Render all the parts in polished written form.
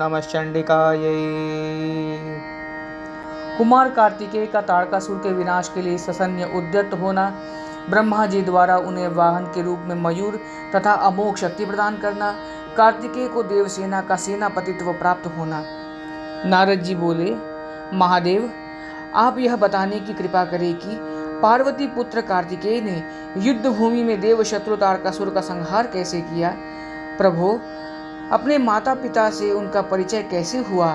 नमः चंडिकायै। कुमार कार्तिकेय का ताड़कासुर के विनाश के लिए ससन्य उद्यत होना, ब्रह्मा जी द्वारा उन्हें वाहन के रूप में मयूर तथा अमोघ शक्ति प्रदान करना, कार्तिकेय को देवसेना का सेनापतित्व प्राप्त होना। नारद जी बोले, महादेव, आप यह बताने की कृपा करें कि पार्वती पुत्र कार्तिकेय ने युद्ध भूमि में देव शत्रु तारकासुर का संहार कैसे किया। प्रभो, अपने माता पिता से उनका परिचय कैसे हुआ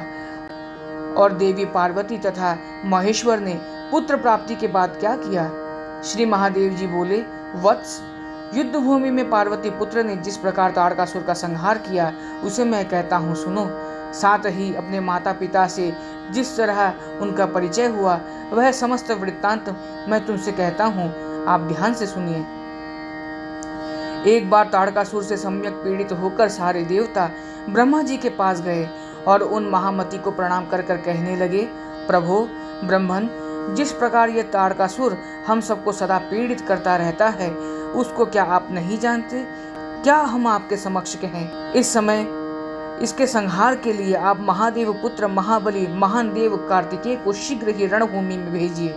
और देवी पार्वती तथा महेश्वर ने पुत्र प्राप्ति के बाद क्या किया। श्री महादेव जी बोले, वत्स, युद्ध भूमि में पार्वती पुत्र ने जिस प्रकार तारकासुर का संहार किया उसे मैं कहता हूँ, सुनो। साथ ही अपने माता पिता से जिस तरह उनका परिचय हुआ वह समस्त वृत्तांत मैं तुमसे कहता हूँ, आप ध्यान से सुनिए। एक बार ताड़कासुर से सम्यक पीड़ित होकर सारे देवता ब्रह्मा जी के पास गए और उन महामती को प्रणाम कर कर कहने लगे, प्रभो ब्रह्मन, जिस प्रकार यह ताड़कासुर हम सबको सदा पीड़ित करता रहता है उसको क्या आप नहीं जानते। क्या हम आपके समक्ष कहें। इस समय इसके संहार के लिए आप महादेव पुत्र महाबली महान देव कार्तिकेय को शीघ्र ही रणभूमि में भेजिए।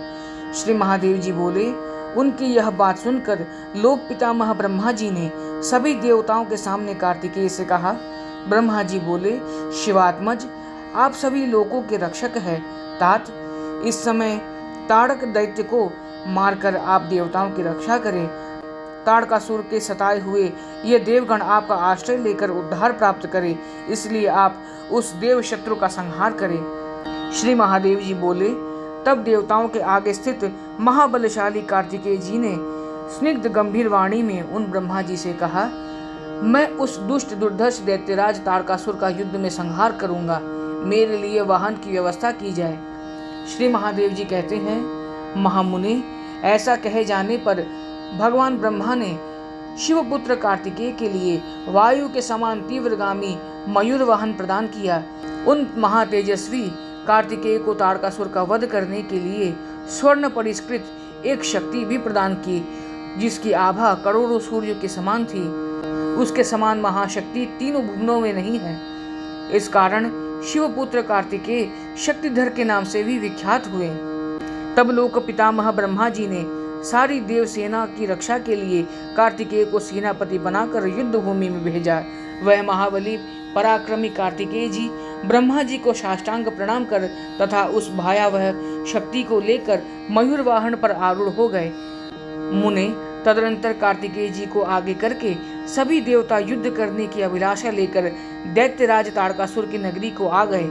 श्री महादेव जी बोले, उनकी यह बात सुनकर लोक पितामह ब्रह्मा जी ने सभी देवताओं के सामने कार्तिकेय से कहा। ब्रह्मा जी बोले, शिवात्मज, आप सभी लोकों के रक्षक हैं। तात, इस समय ताड़क दैत्य को मारकर आप देवताओं की रक्षा करें। ताड़कासुर के सताए हुए ये देवगण आपका आश्रय लेकर उद्धार प्राप्त करें, इसलिए आप उस देव शत्रु का संहार करें। श्री महादेव जी बोले, तब देवताओं के आगे स्थित महाबलशाली कार्तिकेय जी ने स्निग्ध गंभीर वाणी में उन ब्रह्मा जी से कहा, मैं उस दुष्ट दुर्धर्ष दैत्यराज तारकासुर का युद्ध में संहार करूंगा, मेरे लिए वाहन की व्यवस्था की जाए। श्री महादेव जी कहते हैं, महामुनि, ऐसा कहे जाने पर भगवान ब्रह्मा ने शिवपुत्र कार्तिकेय के लिए वायु के समान तीव्रगामी मयूर वाहन प्रदान किया। उन महातेजस्वी कार्तिकेय को तारकासुर का वध करने के लिए स्वर्ण परिष्कृत एक शक्ति भी प्रदान की, जिसकी आभा करोड़ों सूर्य के समान थी। उसके समान महाशक्ति तीनों भुवनों में नहीं है। इस कारण शिवपुत्र कार्तिकेय शक्तिधर के नाम से भी विख्यात हुए। तब लोक पितामह ब्रह्मा जी ने सारी देव सेना की रक्षा के लिए कार्तिकेय को सेनापति बनाकर युद्ध भूमि में भेजा। वह महाबली पराक्रमी कार्तिकेय जी ब्रह्मा जी को साष्टांग प्रणाम कर तथा उस भयावह शक्ति को लेकर मयूर वाहन पर आरूढ़ हो गए। मुने, तदनंतर कार्तिकेय जी को आगे करके सभी देवता युद्ध करने की अभिलाषा लेकर दैत्यराज तारकासुर की नगरी को आ गए।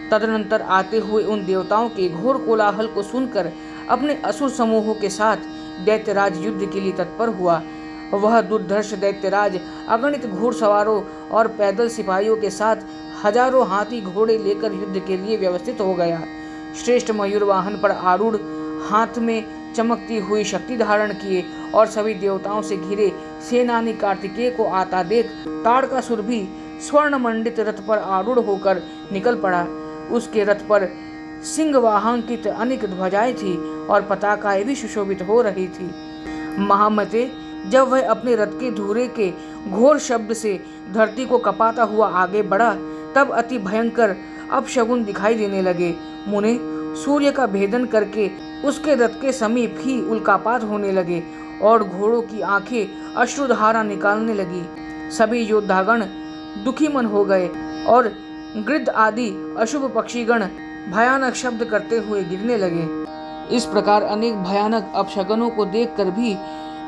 तदनंतर आते हुए उन देवताओं के घोर कोलाहल को सुनकर अपने असुर समूहों के साथ दैत्यराज युद्ध के लिए तत्पर हुआ। वह दुर्धर्ष दैत्यराज अगणित घुड़सवारों और पैदल सिपाहियों के साथ हजारों हाथी घोड़े लेकर युद्ध के लिए व्यवस्थित हो गया। श्रेष्ठ मयूर वाहन पर आरूढ़, हाथ में चमकती हुई शक्ति धारण किए और सभी देवताओं से घिरे सेनानी कार्तिकेय को आता देख ताड़कासुर भी स्वर्ण मंडित रथ पर आरूढ़ होकर निकल पड़ा। उसके रथ पर सिंह वाहंकित अनेक ध्वजाएं थी और पताकाएं भी सुशोभित हो रही थी। महामते, जब वह अपने रथ के धुरे के घोर शब्द से धरती को कपाता हुआ आगे बढ़ा, तब अति भयंकर अपशगुन दिखाई देने लगे। मुने, सूर्य का भेदन करके उसके रथ के समीप ही उल्कापात होने लगे और घोड़ों की आंखें अश्रुधारा निकालने लगी। सभी योद्धागण दुखी मन हो गए और गृद्ध आदि अशुभ पक्षीगण भयानक शब्द करते हुए गिरने लगे। इस प्रकार अनेक भयानक अपशगनों को देखकर भी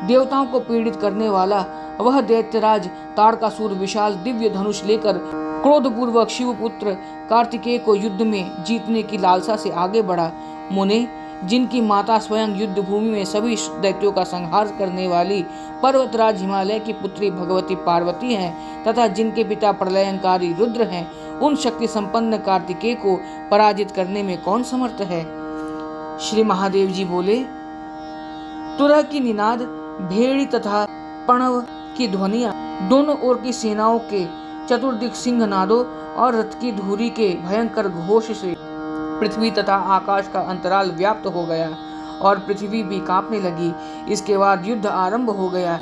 देवताओं को पीड़ित करने वाला वह दैत्यराज ताड़कासुर विशाल दिव्य धनुष लेकर क्रोधपूर्वक शिवपुत्र कार्तिकेय को युद्ध में जीतने की लालसा से आगे बढ़ा। मुने, जिनकी माता स्वयं युद्ध भूमि में सभी दैत्यों का संहार करने वाली पर्वतराज हिमालय की पुत्री भगवती पार्वती हैं तथा जिनके पिता प्रलयंकारी रुद्र हैं, उन शक्ति संपन्न कार्तिकेय को पराजित करने में कौन समर्थ है। श्री महादेव जी बोले, तुरह की निनाद, भेड़ी तथा प्रणव की ध्वनियां, दोनों ओर की सेनाओं के चतुर्दिक सिंहनादों और रथ की धूरी के भयंकर घोष से पृथ्वी तथा आकाश का अंतराल व्याप्त हो गया और पृथ्वी भी कांपने लगी। इसके बाद युद्ध आरंभ हो गया।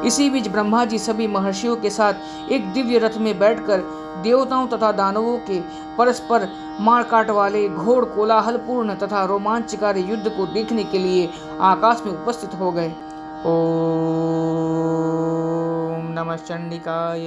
इसी बीच ब्रह्मा जी सभी महर्षियों के साथ एक दिव्य रथ में बैठकर देवताओं तथा दानवों के परस्पर मारकाट वाले घोर कोलाहलपूर्ण तथा रोमांचकारी युद्ध को देखने के लिए आकाश में उपस्थित हो गए। ओम नमः चंडिकाय।